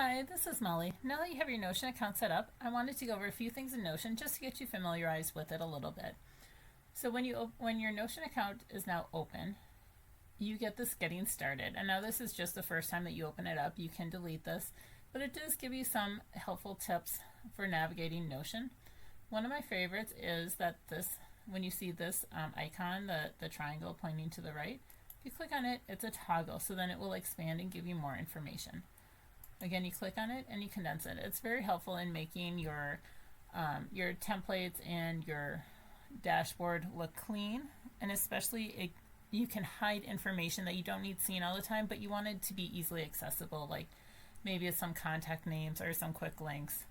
Hi, this is Molly. Now that you have your Notion account set up, I wanted to go over a few things in Notion just to get you familiarized with it a little bit. So when your Notion account is now open, you get this getting started. And now this is just the first time that you open it up. You can delete this, but it does give you some helpful tips for navigating Notion. One of my favorites is that when you see this icon, the triangle pointing to the right, if you click on it, it's a toggle, so then it will expand and give you more information. Again, you click on it and you condense it. It's very helpful in making your templates and your dashboard look clean, and especially you can hide information that you don't need seen all the time, but you want it to be easily accessible, like maybe it's some contact names or some quick links.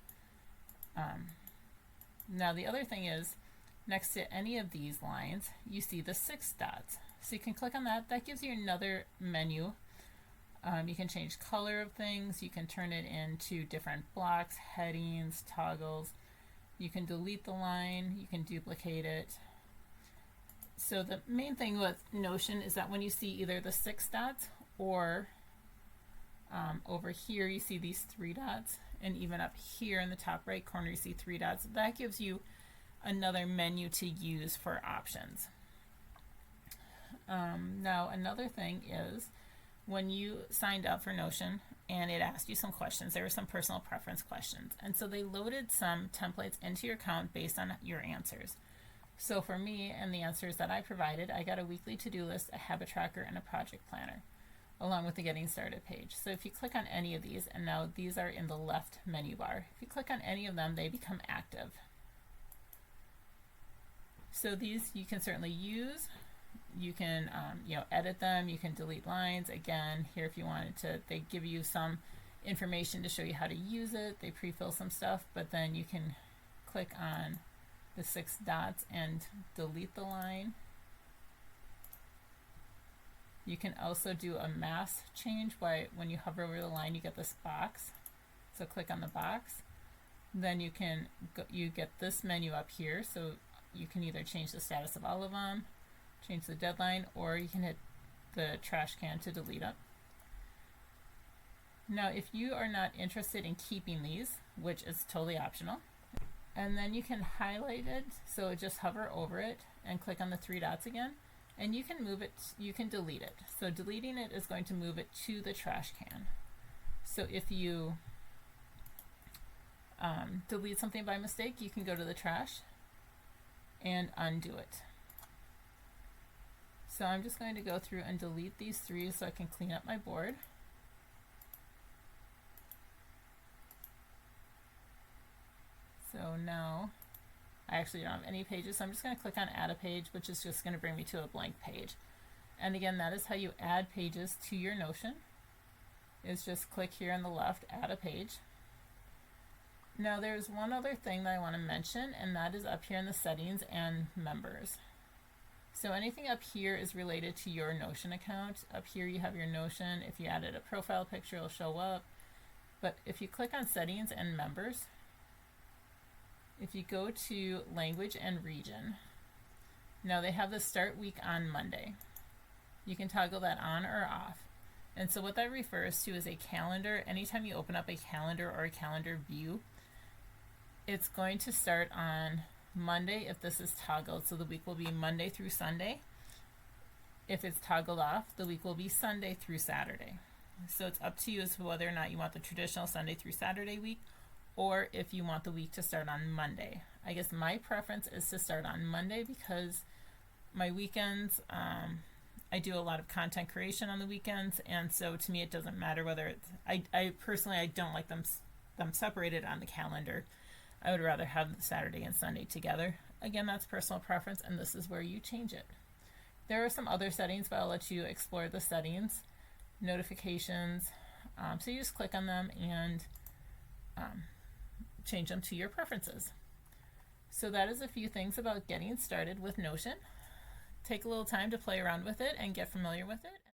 Now the other thing is, next to any of these lines, you see the 6 dots. So you can click on that. That gives you another menu. You can change color of things, you can turn it into different blocks, headings, toggles. You can delete the line, you can duplicate it. So the main thing with Notion is that when you see either the 6 dots or over here you see these 3 dots, and even up here in the top right corner you see 3 dots, that gives you another menu to use for options. Now another thing is, when you signed up for Notion and it asked you some questions, there were some personal preference questions, and so they loaded some templates into your account based on your answers. So for me and the answers that I provided, I got a weekly to-do list, a habit tracker, and a project planner, along with the getting started page. So if you click on any of these, and now these are in the left menu bar, if you click on any of them, they become active. So these you can certainly use. You can edit them, you can delete lines. Again, here if you wanted to, they give you some information to show you how to use it. They pre-fill some stuff, but then you can click on the 6 dots and delete the line. You can also do a mask change when you hover over the line you get this box. So click on the box. Then you get this menu up here, so you can either change the status of all of them, change the deadline, or you can hit the trash can to delete it. Now if you are not interested in keeping these, which is totally optional, and then you can highlight it, so just hover over it and click on the 3 dots again, and you can move it, you can delete it. So deleting it is going to move it to the trash can. So if you delete something by mistake, you can go to the trash and undo it. So I'm just going to go through and delete these 3 so I can clean up my board. So now I actually don't have any pages, so I'm just going to click on add a page, which is just going to bring me to a blank page. And again, that is how you add pages to your Notion, is just click here on the left, add a page. Now there's one other thing that I want to mention, and that is up here in the settings and members. So anything up here is related to your Notion account. Up here you have your Notion. If you added a profile picture, it'll show up. But if you click on settings and members, if you go to language and region, now they have the start week on Monday. You can toggle that on or off. And so what that refers to is a calendar. Anytime you open up a calendar or a calendar view, it's going to start on Monday if this is toggled, so the week will be Monday through Sunday. If it's toggled off, the week will be Sunday through Saturday. So it's up to you as to whether or not you want the traditional Sunday through Saturday week, or if you want the week to start on Monday. I guess my preference is to start on Monday because my weekends, I do a lot of content creation on the weekends, and so to me it doesn't matter whether it's, I personally, I don't like them separated on the calendar. I would rather have the Saturday and Sunday together. Again, that's personal preference, and this is where you change it. There are some other settings, but I'll let you explore the settings. Notifications, so you just click on them and change them to your preferences. So that is a few things about getting started with Notion. Take a little time to play around with it and get familiar with it.